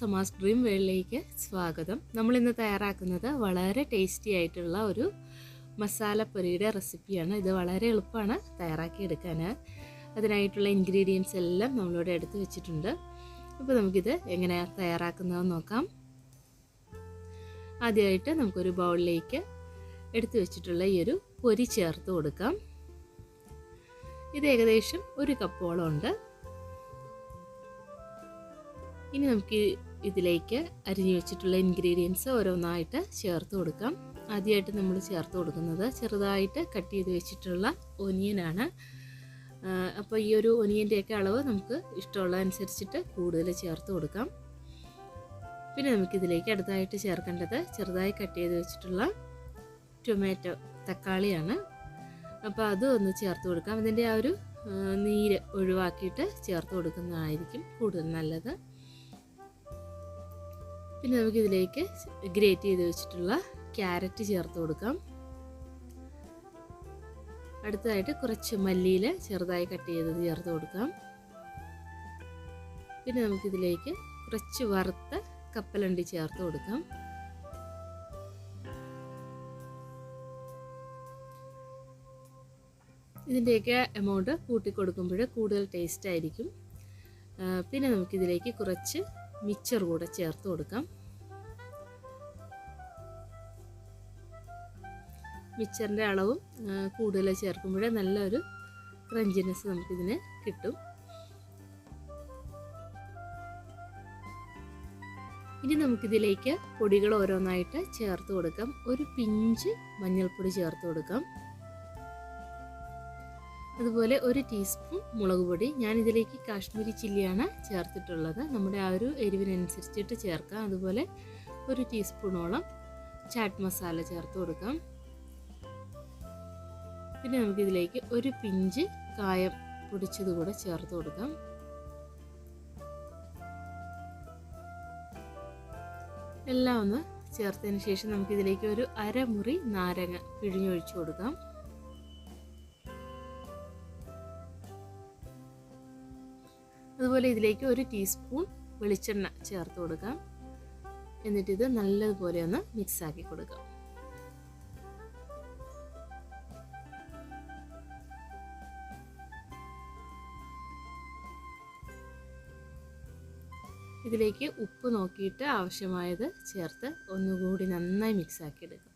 സമാസ് dream വേൾഡിലേക്ക് സ്വാഗതം. നമ്മളിന്ന് തയ്യാറാക്കുന്നത് വളരെ ടേസ്റ്റി ആയിട്ടുള്ള ഒരു മസാലപ്പൊരിയുടെ റെസിപ്പിയാണ്. ഇത് വളരെ എളുപ്പമാണ് തയ്യാറാക്കിയെടുക്കാൻ. അതിനായിട്ടുള്ള ഇൻഗ്രീഡിയൻസ് എല്ലാം നമ്മളിവിടെ എടുത്ത് വെച്ചിട്ടുണ്ട്. അപ്പോൾ നമുക്കിത് എങ്ങനെയാണ് തയ്യാറാക്കുന്നതെന്ന് നോക്കാം. ആദ്യമായിട്ട് നമുക്കൊരു ബൗളിലേക്ക് എടുത്തു വെച്ചിട്ടുള്ള ഈ ഒരു പൊരി ചേർത്ത് കൊടുക്കാം. ഇത് ഏകദേശം 1 കപ്പോളം ഉണ്ട്. ഇനി നമുക്ക് ഇതിലേക്ക് അരിഞ്ഞു വെച്ചിട്ടുള്ള ഇൻഗ്രീഡിയൻസ് ഓരോന്നായിട്ട് ചേർത്ത് കൊടുക്കാം. ആദ്യമായിട്ട് നമ്മൾ ചേർത്ത് കൊടുക്കുന്നത് ചെറുതായിട്ട് കട്ട് ചെയ്ത് വെച്ചിട്ടുള്ള ഒനിയനാണ്. അപ്പോൾ ഈ ഒരു ഒനിയൻ്റെയൊക്കെ അളവ് നമുക്ക് ഇഷ്ടമുള്ള അനുസരിച്ചിട്ട് കൂടുതൽ ചേർത്ത് കൊടുക്കാം. പിന്നെ നമുക്കിതിലേക്ക് അടുത്തായിട്ട് ചേർക്കേണ്ടത് ചെറുതായി കട്ട് ചെയ്ത് വെച്ചിട്ടുള്ള ടൊമാറ്റോ തക്കാളിയാണ്. അപ്പോൾ അത് ഒന്ന് ചേർത്ത് കൊടുക്കാം. അതിൻ്റെ ആ ഒരു നീര് ഒഴിവാക്കിയിട്ട് ചേർത്ത് കൊടുക്കുന്നതായിരിക്കും കൂടുതൽ നല്ലത്. പിന്നെ നമുക്കിതിലേക്ക് ഗ്രേറ്റ് ചെയ്ത് വെച്ചിട്ടുള്ള ക്യാരറ്റ് ചേർത്ത് കൊടുക്കാം. അടുത്തതായിട്ട് കുറച്ച് മല്ലിയില ചെറുതായി കട്ട് ചെയ്തത് ചേർത്ത് കൊടുക്കാം. പിന്നെ നമുക്കിതിലേക്ക് കുറച്ച് വറുത്ത കപ്പലണ്ടി ചേർത്ത് കൊടുക്കാം. ഇതിൻ്റെയൊക്കെ എമൗണ്ട് കൂട്ടിക്കൊടുക്കുമ്പോൾ കൂടുതൽ ടേസ്റ്റ് ആയിരിക്കും. പിന്നെ നമുക്കിതിലേക്ക് കുറച്ച് മിക്സർ കൂടെ ചേർത്ത് കൊടുക്കാം. മിക്സറിൻ്റെ അളവും കൂടുതൽ ചേർക്കുമ്പോൾ നല്ലൊരു ക്രഞ്ചിനെസ് നമുക്കിതിന് കിട്ടും. ഇനി നമുക്കിതിലേക്ക് പൊടികൾ ഓരോന്നായിട്ട് ചേർത്ത് കൊടുക്കാം. ഒരു പിഞ്ച് മഞ്ഞൾപ്പൊടി ചേർത്ത് കൊടുക്കാം. അതുപോലെ 1 ടീസ്പൂൺ മുളക് പൊടി. ഞാനിതിലേക്ക് കാശ്മീരി ചില്ലിയാണ് ചേർത്തിട്ടുള്ളത്. നമ്മുടെ ആ ഒരു എരിവിനനുസരിച്ചിട്ട് ചേർക്കാം. അതുപോലെ 1 ടീസ്പൂണോളം ചാറ്റ് മസാല ചേർത്ത് കൊടുക്കാം. പിന്നെ നമുക്കിതിലേക്ക് 1 പിഞ്ച് കായം പൊടിച്ചത് കൂടെ ചേർത്ത് കൊടുക്കാം. എല്ലാം ഒന്ന് ചേർത്തതിന് ശേഷം നമുക്കിതിലേക്ക് ഒരു അരമുറി നാരങ്ങ പിഴിഞ്ഞൊഴിച്ചു കൊടുക്കാം. അതുപോലെ ഇതിലേക്ക് 1 ടീസ്പൂൺ വെളിച്ചെണ്ണ ചേർത്ത് കൊടുക്കാം. എന്നിട്ടിത് നല്ലതുപോലെ ഒന്ന് മിക്സ് ആക്കി കൊടുക്കാം. ഇതിലേക്ക് ഉപ്പ് നോക്കിയിട്ട് ആവശ്യമായത് ചേർത്ത് ഒന്നുകൂടി നന്നായി മിക്സ് ആക്കി എടുക്കാം.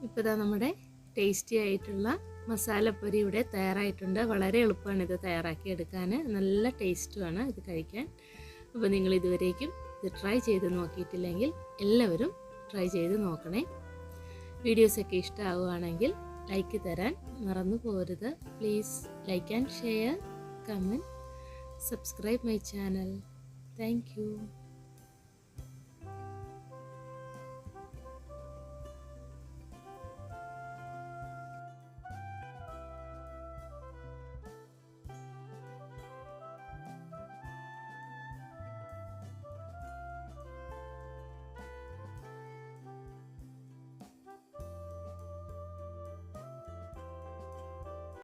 ഇപ്പോൾ ഇതാ നമ്മുടെ ടേസ്റ്റി ആയിട്ടുള്ള മസാലപ്പൊരി ഇവിടെ തയ്യാറായിട്ടുണ്ട്. വളരെ എളുപ്പമാണ് ഇത് തയ്യാറാക്കി എടുക്കാൻ. നല്ല ടേസ്റ്റുമാണ് ഇത് കഴിക്കാൻ. അപ്പോൾ നിങ്ങൾ ഇതുവരേക്കും ഇത് ട്രൈ ചെയ്ത് നോക്കിയിട്ടില്ലെങ്കിൽ എല്ലാവരും ട്രൈ ചെയ്ത് നോക്കണേ. വീഡിയോസൊക്കെ ഇഷ്ടമാവുകയാണെങ്കിൽ ലൈക്ക് തരാൻ മറന്നു പോകരുത്. Please like and share, comment, subscribe my channel. Thank you.